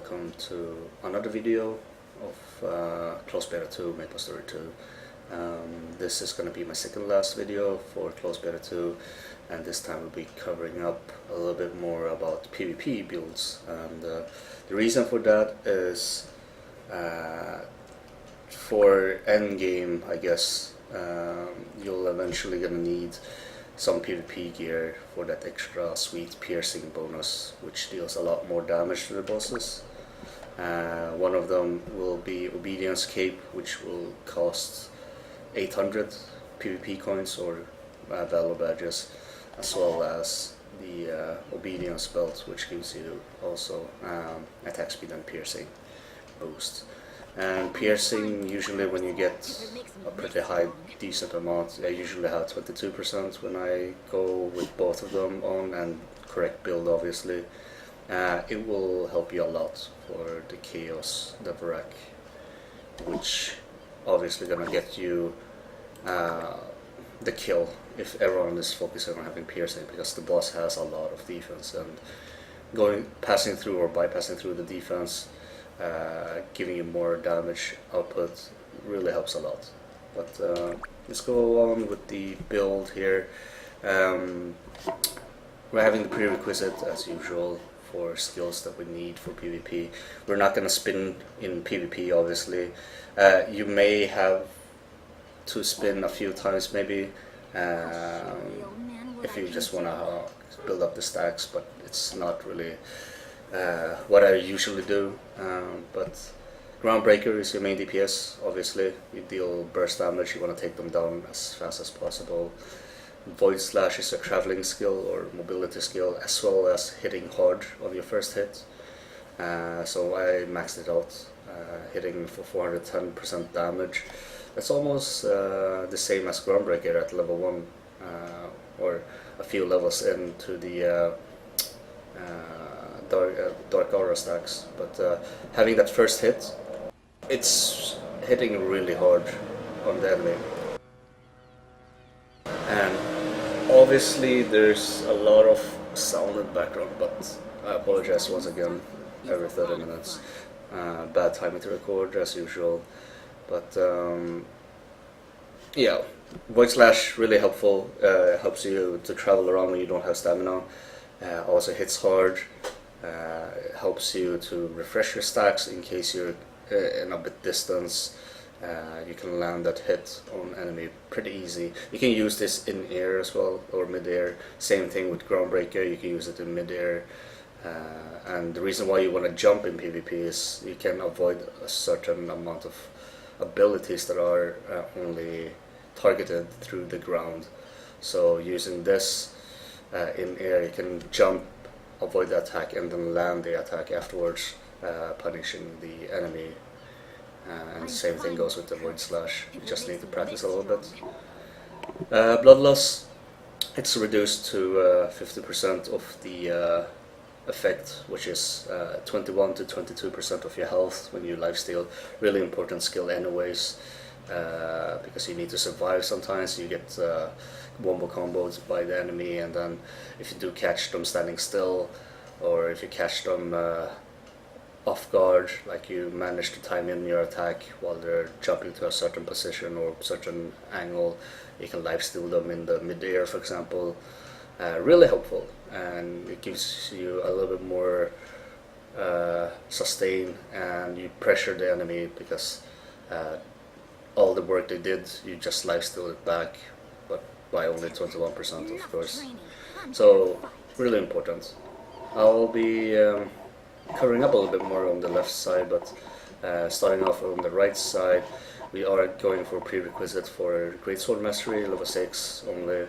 welcome to another video of Close Beta 2, Maplestory 2. This is going to be my second last video for Close Beta 2, and this time we'll be covering up a little bit more about PvP builds. And the reason for that is for endgame, I guess, you'll eventually gonna need some PvP gear for that extra sweet piercing bonus, which deals a lot more damage to the bosses. One of them will be Obedience Cape, which will cost 800 PvP coins or valor badges, as well as the Obedience Belt, which gives you also attack speed and piercing boost. And piercing, usually when you get a pretty high, decent amount, I usually have 22% when I go with both of them on, and correct build obviously. It will help you a lot for the Chaos, the Varak, which obviously gonna get you the kill if everyone is focusing on having piercing, because the boss has a lot of defense, and passing through or bypassing through the defense, giving you more damage output really helps a lot. But let's go on with the build here. We're having the prerequisite as usual for skills that we need for PvP. We're not going to spin in PvP obviously. You may have to spin a few times maybe if you just want to build up the stacks, but it's not really what I usually do. But Groundbreaker is your main DPS, obviously. You deal burst damage, you want to take them down as fast as possible. Void Slash is a traveling skill or mobility skill, as well as hitting hard on your first hit. So I maxed it out, hitting for 410% damage. That's almost the same as Groundbreaker at level 1, or a few levels into the dark aura stacks. But having that first hit, it's hitting really hard on the enemy. And obviously there's a lot of sound in the background, but I apologize once again every 30 minutes. Bad timing to record as usual. But yeah, Void Slash really helpful. Helps you to travel around when you don't have stamina. Also hits hard. Helps you to refresh your stacks in case you're in a bit distance. You can land that hit on enemy pretty easy. You can use this in air as well, or mid-air. Same thing with Groundbreaker, you can use it in mid-air. And the reason why you want to jump in PvP is you can avoid a certain amount of abilities that are only targeted through the ground. So using this in air, you can jump, avoid the attack, and then land the attack afterwards, punishing the enemy. And same thing goes with the Void Slash. You just need to practice a little bit. Blood loss, it's reduced to 50% of the effect, which is 21 to 22% of your health when you lifesteal. Really important skill anyways, because you need to survive sometimes. You get wombo combos by the enemy, and then if you do catch them standing still, or if you catch them off guard, like you manage to time in your attack while they're jumping to a certain position or certain angle, you can lifesteal them in the mid-air, for example. Really helpful, and it gives you a little bit more sustain, and you pressure the enemy because all the work they did, you just lifesteal it back, but by only 21% of course. So really important. I'll be covering up a little bit more on the left side, but starting off on the right side, we are going for prerequisite for Greatsword Mastery, level 6 only.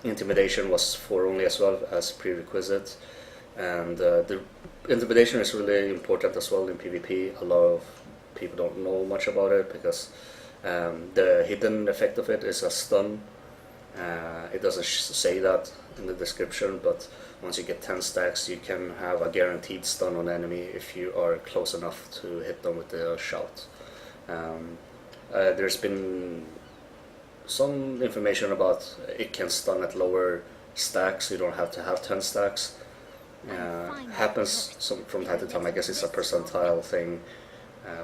Intimidation was 4 only as well as prerequisite, and the Intimidation is really important as well in PvP. A lot of people don't know much about it because the hidden effect of it is a stun. It doesn't say that in the description, but once you get 10 stacks, you can have a guaranteed stun on enemy if you are close enough to hit them with the shout. There's been some information about it can stun at lower stacks, you don't have to have 10 stacks. Happens from time to time. I guess it's a percentile thing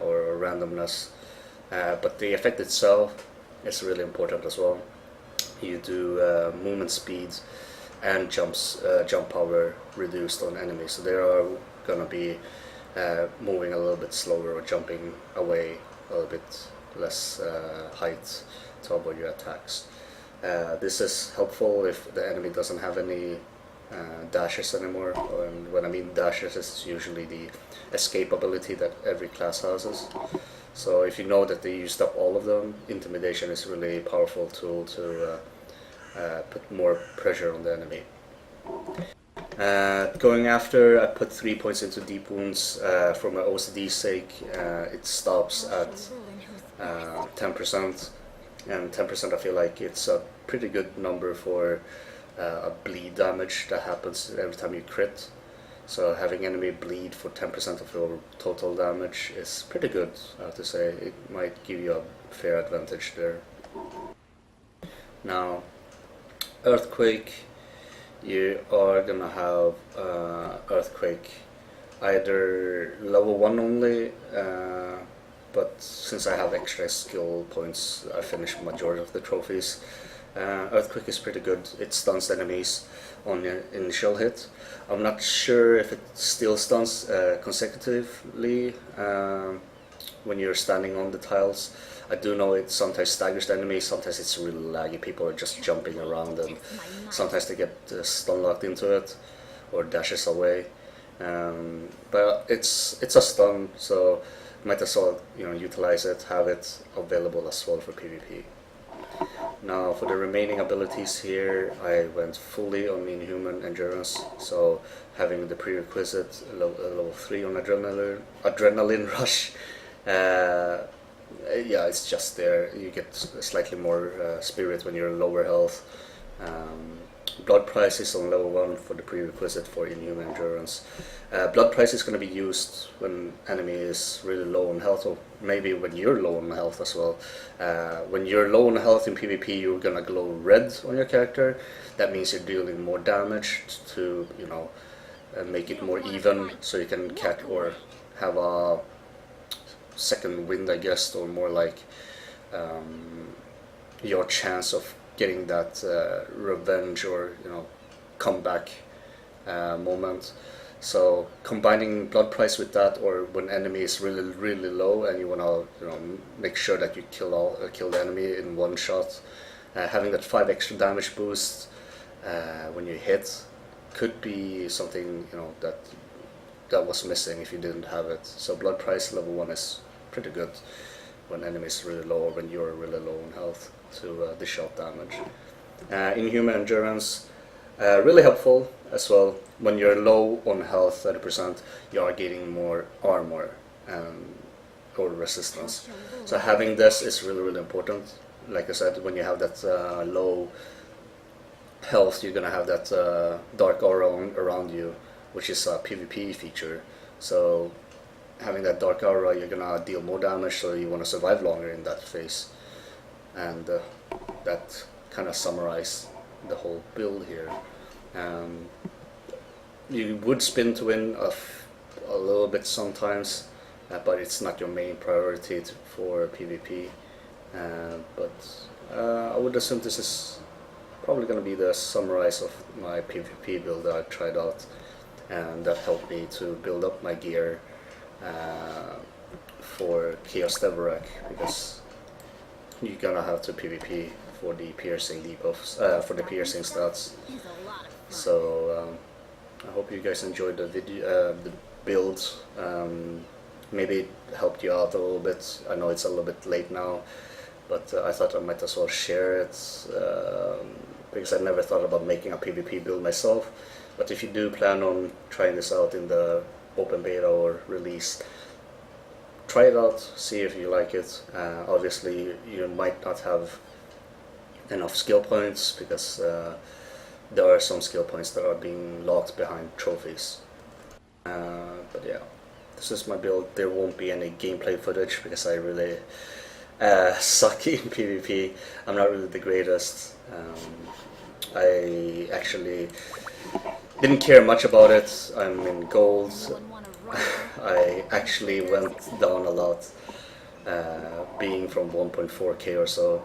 or randomness. But the effect itself is really important as well. You do movement speed and jump power reduced on enemies, so they are gonna be moving a little bit slower or jumping away a little bit less height to avoid your attacks. This is helpful if the enemy doesn't have any dashes anymore, and when I mean dashes, it's usually the escape ability that every class has. So if you know that they used up all of them, intimidation is really a powerful tool to put more pressure on the enemy. Going after, I put 3 points into deep wounds for my OCD's sake. It stops at 10%, and 10% I feel like it's a pretty good number for a bleed damage that happens every time you crit. So having enemy bleed for 10% of your total damage is pretty good, I have to say. It might give you a fair advantage there. Now, Earthquake, you are gonna have Earthquake either level 1 only, but since I have extra skill points, I finish majority of the trophies. Earthquake is pretty good. It stuns enemies on the initial hit. I'm not sure if it still stuns consecutively when you're standing on the tiles. I do know it sometimes staggers the enemies, sometimes it's really laggy, people are just jumping around and sometimes they get stun locked into it or dashes away. But it's a stun, so might as well utilize it, have it available as well for PvP. Now for the remaining abilities here, I went fully on Inhuman Endurance, so having the prerequisite level 3 on Adrenaline Rush. Yeah, it's just there. You get slightly more spirit when you're lower health. Blood Price is on level 1 for the prerequisite for Inhuman Endurance. Blood Price is going to be used when enemy is really low on health, or maybe when you're low on health as well. When you're low on health in PvP, you're going to glow red on your character. That means you're dealing more damage to make it more even, so you can catch or have a second wind, I guess, or more like your chance of getting that revenge or comeback moment. So combining Blood Price with that, or when enemy is really low and you wanna make sure that you kill the enemy in one shot, having that 5 extra damage boost when you hit could be something that was missing if you didn't have it. So Blood Price level 1 is pretty good when enemy is really low or when you're really low on health to dish out damage. Inhuman Endurance, really helpful as well. When you're low on health, 30%, you are getting more armor or resistance. So having this is really important. Like I said, when you have that low health, you're gonna have that dark aura around you, which is a PvP feature. So having that dark aura, you're gonna deal more damage, so you want to survive longer in that phase. And that kind of summarizes the whole build here. You would spin to win a little bit sometimes, but it's not your main priority for PvP. But I would assume this is probably going to be the summarize of my PvP build that I tried out, and that helped me to build up my gear for Chaos Devorak, because you're gonna have to PvP for the piercing debuffs, for the piercing stats. So I hope you guys enjoyed the video, the build. Maybe it helped you out a little bit. I know it's a little bit late now, but I thought I might as well share it because I never thought about making a PvP build myself. But if you do plan on trying this out in the open beta or release, try it out, see if you like it. Obviously you might not have enough skill points because there are some skill points that are being locked behind trophies. But yeah, this is my build. There won't be any gameplay footage because I really suck in PvP. I'm not really the greatest. I actually didn't care much about it. I'm in gold. I actually went down a lot, being from 1.4k or so,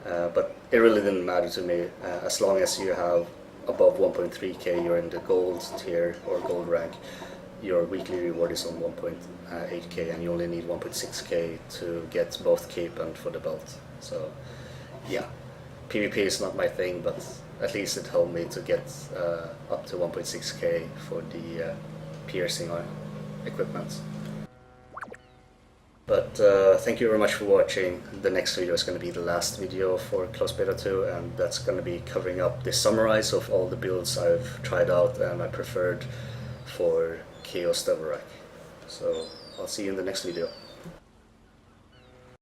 but it really didn't matter to me. As long as you have above 1.3k, you're in the gold tier or gold rank, your weekly reward is on 1.8k, and you only need 1.6k to get both cape and for the belt. So yeah, PvP is not my thing, but at least it helped me to get up to 1.6k for the piercing equipment. But thank you very much for watching. The next video is going to be the last video for Close Beta 2, and that's going to be covering up the summarize of all the builds I've tried out and I preferred for Chaos Devil Rack. So I'll see you in the next video.